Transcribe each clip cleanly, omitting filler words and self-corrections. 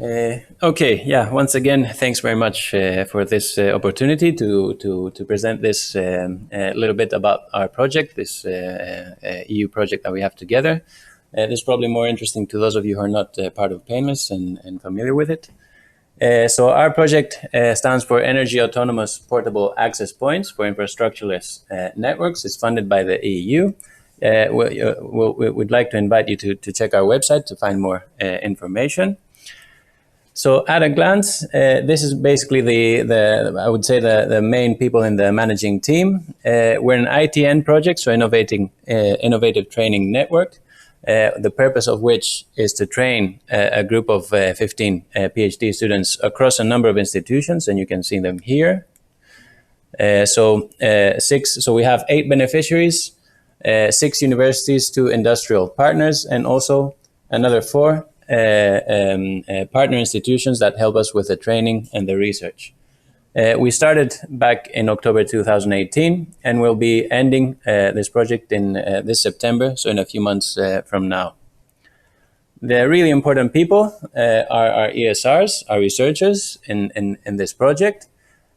Okay, yeah. Once again, thanks very much for this opportunity to present this a little bit about our project, this EU project that we have together. This is probably more interesting to those of you who are not part of PAINLESS and familiar with it. So our project stands for Energy Autonomous Portable Access Points for Infrastructureless Networks. It's funded by the EU. We'd like to invite you to check our website to find more information. So at a glance, this is basically I would say the main people in the managing team. We're an ITN project, so innovative training network, the purpose of which is to train a group of 15 PhD students across a number of institutions, and you can see them here. So we have 8 beneficiaries, 6 universities, 2 industrial partners, and also another 4 partner institutions that help us with the training and the research. We started back in October 2018 and we'll be ending this project in this September, so in a few months from now. The really important people are our ESRs, our researchers in this project.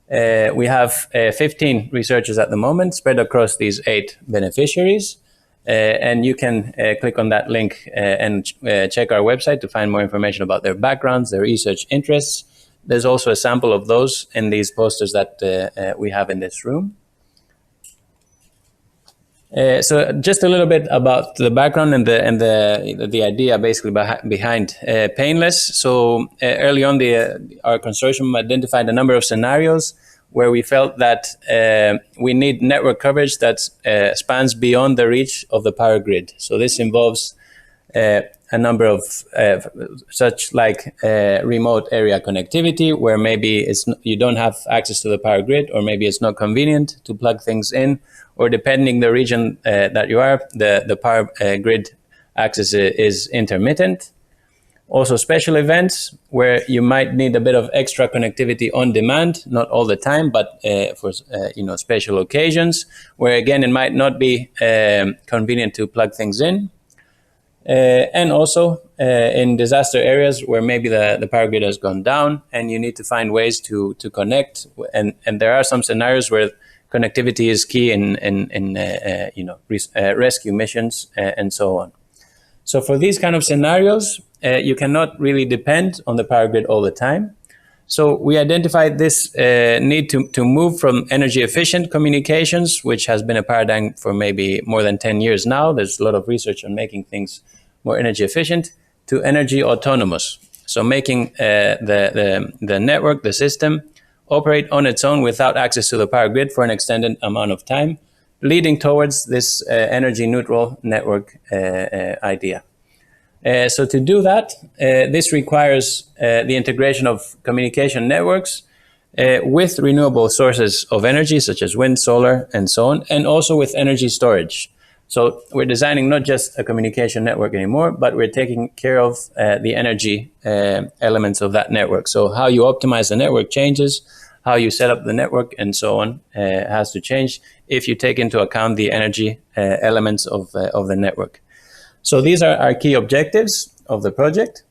We have 15 researchers at the moment spread across these 8 beneficiaries. And you can click on that link and check our website to find more information about their backgrounds, their research interests. There's also a sample of those in these posters that we have in this room. So just a little bit about the background and the idea basically behind PAINLESS. So early on, our consortium identified a number of scenarios where we felt that we need network coverage that spans beyond the reach of the power grid. So this involves a number of such like remote area connectivity, where maybe you don't have access to the power grid, or maybe it's not convenient to plug things in, or depending the region that you are, the power grid access is intermittent. Also special events where you might need a bit of extra connectivity on demand, not all the time, but for special occasions where again it might not be convenient to plug things in. And also in disaster areas where maybe the power grid has gone down and you need to find ways to connect. And there are some scenarios where connectivity is key in rescue missions and so on. So for these kind of scenarios, you cannot really depend on the power grid all the time. So we identified this need to move from energy efficient communications, which has been a paradigm for maybe more than 10 years now. There's a lot of research on making things more energy efficient, to energy autonomous. So making the network, the system, operate on its own without access to the power grid for an extended amount of time, leading towards this energy neutral network idea. So to do that, this requires the integration of communication networks with renewable sources of energy, such as wind, solar, and so on, and also with energy storage. So we're designing not just a communication network anymore, but we're taking care of the energy elements of that network. So how you optimize the network changes, how you set up the network, and so on has to change if you take into account the energy elements of the network. So these are our key objectives of the project.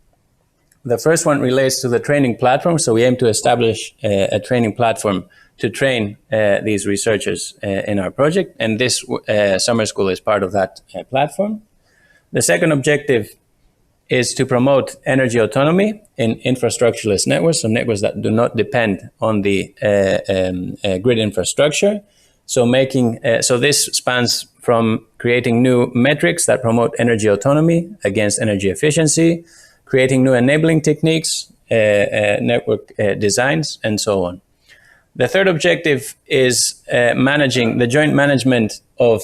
The first one relates to the training platform. So we aim to establish a training platform to train these researchers in our project. And this summer school is part of that platform. The second objective is to promote energy autonomy in infrastructureless networks, so networks that do not depend on the grid infrastructure. So this spans from creating new metrics that promote energy autonomy against energy efficiency, creating new enabling techniques, network designs, and so on. The third objective is managing the joint management of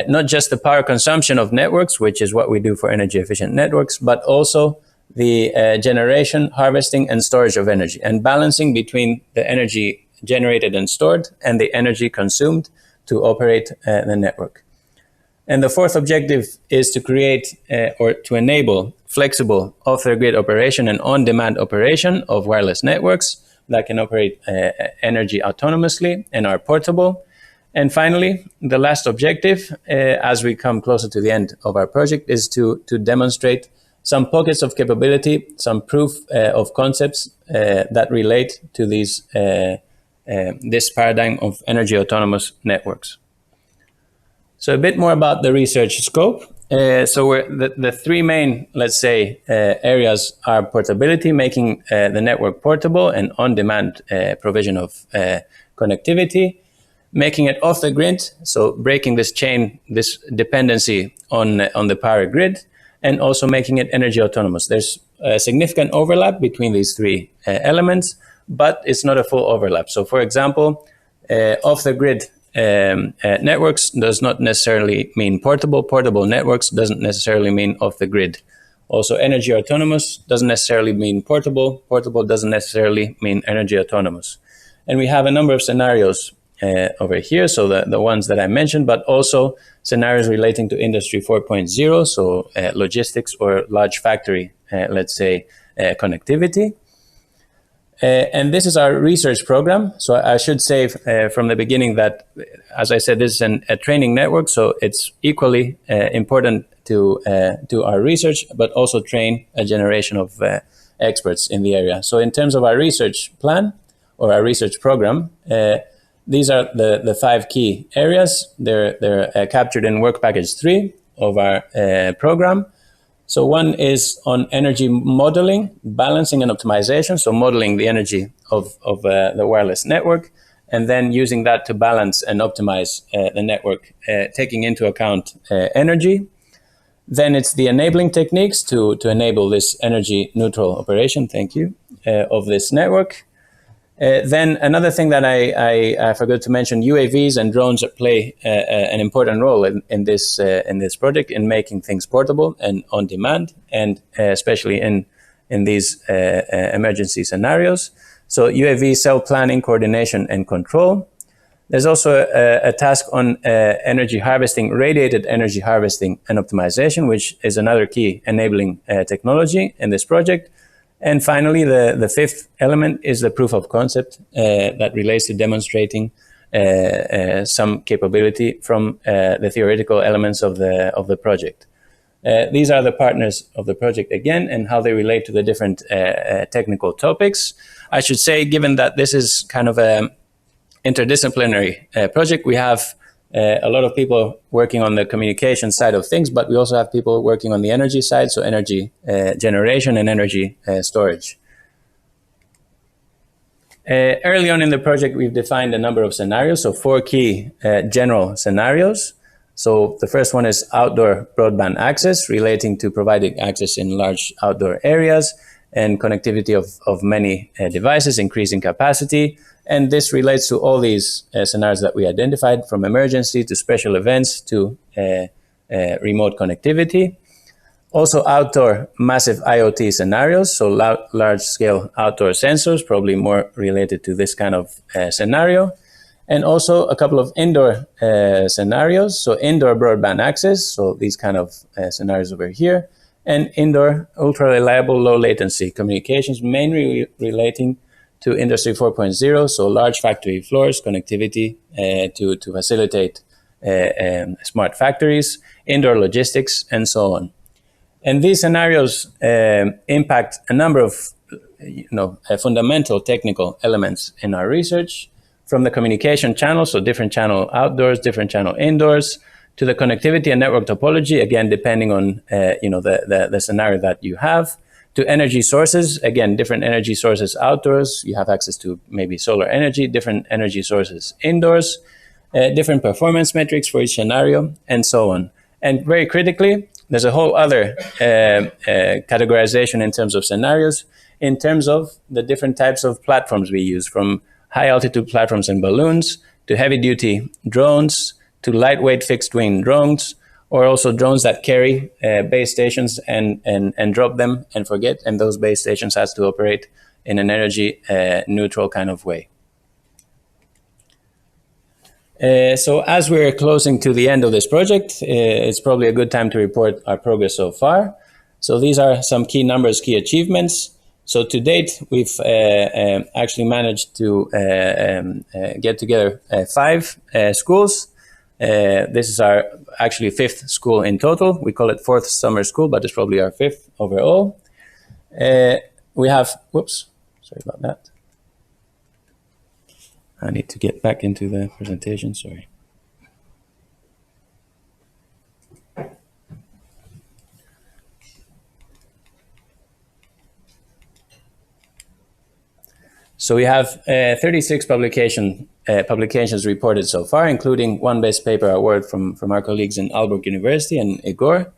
not just the power consumption of networks, which is what we do for energy efficient networks, but also the generation, harvesting, and storage of energy, and balancing between the energy generated and stored and the energy consumed to operate the network. And the fourth objective is to create or to enable flexible off-the-grid operation and on-demand operation of wireless networks that can operate energy autonomously and are portable. And finally, the last objective, as we come closer to the end of our project, is to demonstrate some pockets of capability, some proof of concepts that relate to these this paradigm of energy autonomous networks. So a bit more about the research scope. So the three main, let's say, areas are portability, making the network portable and on-demand provision of connectivity, making it off the grid, so breaking this chain, this dependency on the power grid, and also making it energy autonomous. There's a significant overlap between these three elements, but it's not a full overlap. So for example, off the grid networks does not necessarily mean portable. Portable networks doesn't necessarily mean off the grid. Also, energy autonomous doesn't necessarily mean portable. Portable doesn't necessarily mean energy autonomous. And we have a number of scenarios over here, so the ones that I mentioned, but also scenarios relating to Industry 4.0, so logistics or large factory, let's say, connectivity. And this is our research program. So I should say from the beginning that, as I said, this is a training network, so it's equally important to our research, but also train a generation of experts in the area. So in terms of our research plan or our research program, these are the 5 key areas. They're captured in work package 3 of our program. So one is on energy modeling, balancing and optimization. So modeling the energy of the wireless network, and then using that to balance and optimize the network, taking into account energy. Then it's the enabling techniques to enable this energy neutral operation, thank you, of this network. Then another thing that I forgot to mention, UAVs and drones play an important role in this project in making things portable and on demand, and especially in these emergency scenarios. So UAV cell planning, coordination, and control. There's also a task on energy harvesting, radiated energy harvesting and optimization, which is another key enabling technology in this project. And finally, the 5th element is the proof of concept that relates to demonstrating some capability from the theoretical elements of the project. These are the partners of the project again, and how they relate to the different technical topics. I should say, given that this is kind of an interdisciplinary project, we have a lot of people working on the communication side of things, but we also have people working on the energy side, so energy generation and energy storage. Early on in the project, we've defined a number of scenarios, so 4 key general scenarios. So the first one is outdoor broadband access, relating to providing access in large outdoor areas and connectivity of many devices, increasing capacity. And this relates to all these scenarios that we identified, from emergency to special events to remote connectivity. Also outdoor massive IoT scenarios, so large-scale outdoor sensors, probably more related to this kind of scenario. And also a couple of indoor scenarios, so indoor broadband access, so these kind of scenarios over here, and indoor ultra-reliable low-latency communications, mainly relating to Industry 4.0, so large factory floors, connectivity to facilitate smart factories, indoor logistics, and so on. And these scenarios impact a number of fundamental technical elements in our research, from the communication channels, so different channel outdoors, different channel indoors, to the connectivity and network topology, again, depending on the scenario that you have, to energy sources, again, different energy sources outdoors, you have access to maybe solar energy, different energy sources indoors, different performance metrics for each scenario, and so on. And very critically, there's a whole other categorization in terms of scenarios, in terms of the different types of platforms we use, from high altitude platforms and balloons, to heavy duty drones, to lightweight fixed wing drones, or also drones that carry base stations and drop them and forget, and those base stations has to operate in an energy neutral kind of way. So as we're closing to the end of this project, it's probably a good time to report our progress so far. So these are some key numbers, key achievements. So to date, we've actually managed to get together 5 schools. This is our actually 5th school in total. We call it 4th summer school, but it's probably our 5th overall. We have, whoops, sorry about that. I need to get back into the presentation, sorry. So we have 36 publications reported so far, including one best paper award from our colleagues in Aalborg University and Igor,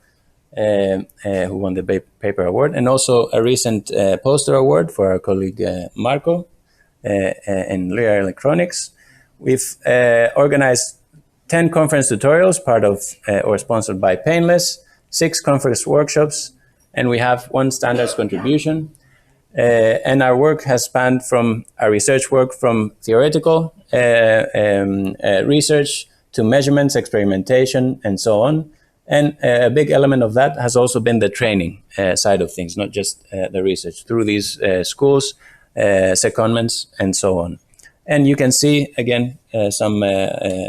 who won the paper award, and also a recent poster award for our colleague Marco in Lyra Electronics. We've organized 10 conference tutorials, part of or sponsored by PAINLESS, 6 conference workshops, and we have 1 standards contribution. And our work has spanned from our research work from theoretical research to measurements, experimentation, and so on. And a big element of that has also been the training side of things, not just the research, through these schools, secondments, and so on. And you can see, again, some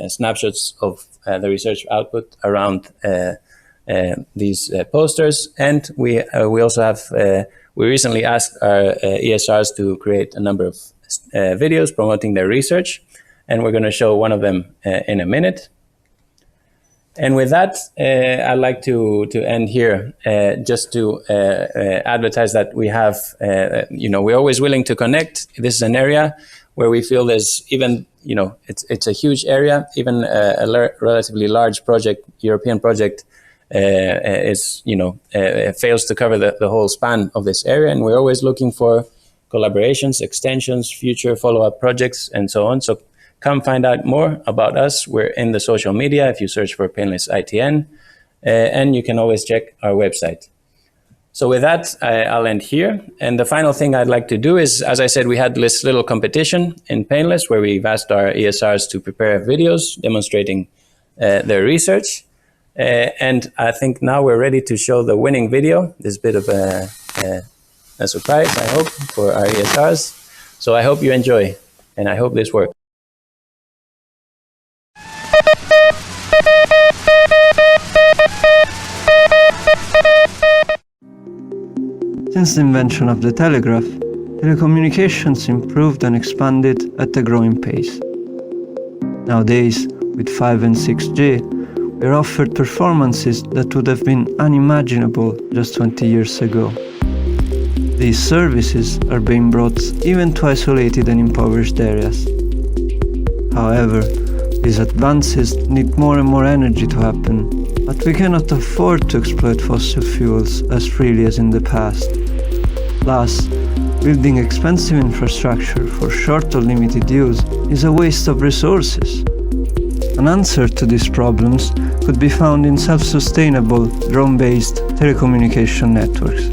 snapshots of the research output around these posters. And we also have... we recently asked our ESRs to create a number of videos promoting their research, and we're going to show one of them in a minute. And with that, I'd like to end here just to advertise that we have, we're always willing to connect. This is an area where we feel there's even, it's a huge area, even a relatively large project, European project, fails to cover the whole span of this area, and we're always looking for collaborations, extensions, future follow-up projects, and so on. So come find out more about us. We're in the social media if you search for Painless ITN, and you can always check our website. So with that, I'll end here. And the final thing I'd like to do is, as I said, we had this little competition in Painless where we've asked our ESRs to prepare videos demonstrating their research. And I think now we're ready to show the winning video. This bit of a surprise, I hope, for our ESRs. So I hope you enjoy, and I hope this works. Since the invention of the telegraph, telecommunications improved and expanded at a growing pace. Nowadays, with 5 and 6G, we are offered performances that would have been unimaginable just 20 years ago. These services are being brought even to isolated and impoverished areas. However, these advances need more and more energy to happen, but we cannot afford to exploit fossil fuels as freely as in the past. Thus, building expensive infrastructure for short or limited use is a waste of resources. An answer to these problems could be found in self-sustainable, drone-based telecommunication networks.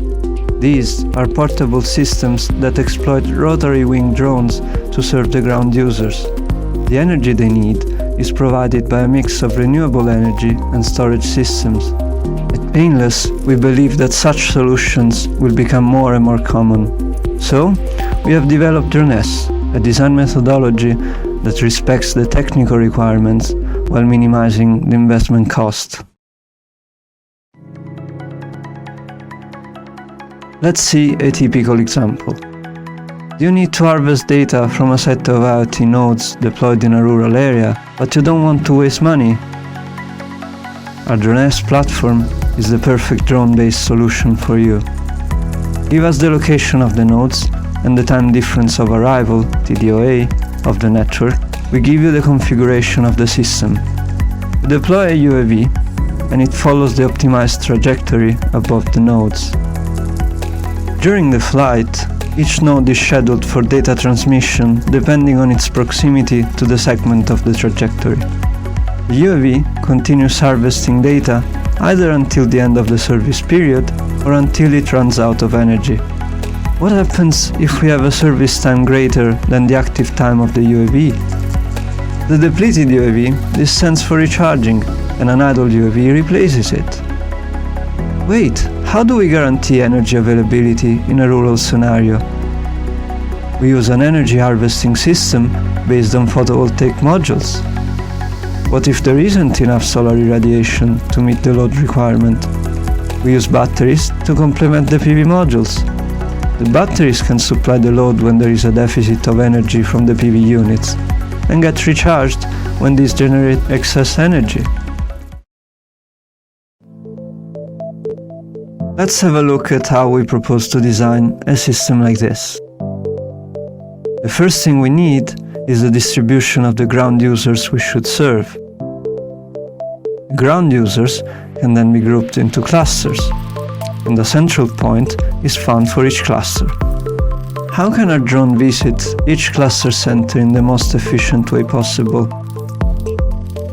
These are portable systems that exploit rotary-wing drones to serve the ground users. The energy they need is provided by a mix of renewable energy and storage systems. At Painless, we believe that such solutions will become more and more common. So, we have developed DroneS, a design methodology that respects the technical requirements while minimizing the investment cost. Let's see a typical example. You need to harvest data from a set of IoT nodes deployed in a rural area, but you don't want to waste money. Our DroneS platform is the perfect drone-based solution for you. Give us the location of the nodes and the time difference of arrival, TDOA, of the network. We give you the configuration of the system. We deploy a UAV, and it follows the optimized trajectory above the nodes. During the flight, each node is scheduled for data transmission depending on its proximity to the segment of the trajectory. The UAV continues harvesting data either until the end of the service period or until it runs out of energy. What happens if we have a service time greater than the active time of the UAV? The depleted UAV descends for recharging, and an idle UAV replaces it. Wait, how do we guarantee energy availability in a rural scenario? We use an energy harvesting system based on photovoltaic modules. What if there isn't enough solar irradiation to meet the load requirement? We use batteries to complement the PV modules. The batteries can supply the load when there is a deficit of energy from the PV units, and get recharged when these generate excess energy. Let's have a look at how we propose to design a system like this. The first thing we need is the distribution of the ground users we should serve. Ground users can then be grouped into clusters, and a central point is found for each cluster. How can our drone visit each cluster center in the most efficient way possible?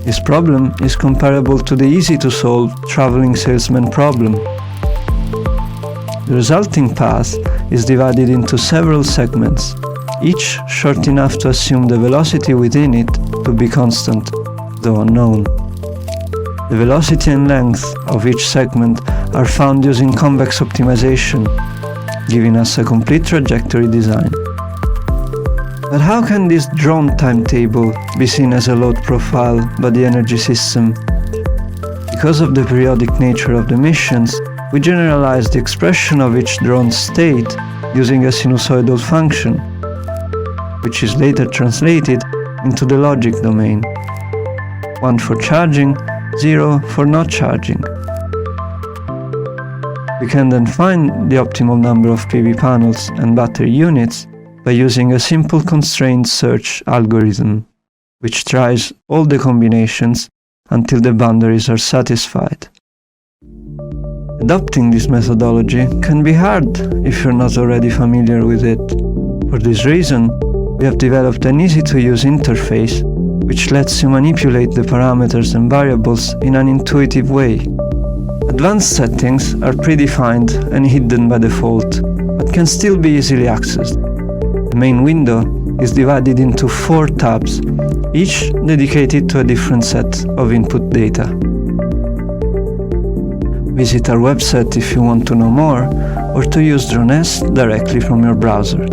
This problem is comparable to the easy-to-solve traveling salesman problem. The resulting path is divided into several segments, each short enough to assume the velocity within it to be constant, though unknown. The velocity and length of each segment are found using convex optimization, giving us a complete trajectory design. But how can this drone timetable be seen as a load profile by the energy system? Because of the periodic nature of the missions, we generalize the expression of each drone's state using a sinusoidal function, which is later translated into the logic domain. 1 for charging, 0 for not charging. We can then find the optimal number of PV panels and battery units by using a simple constraint search algorithm, which tries all the combinations until the boundaries are satisfied. Adopting this methodology can be hard if you're not already familiar with it. For this reason, we have developed an easy-to-use interface which lets you manipulate the parameters and variables in an intuitive way. Advanced settings are predefined and hidden by default, but can still be easily accessed. The main window is divided into 4 tabs, each dedicated to a different set of input data. Visit our website if you want to know more, or to use DroneS directly from your browser.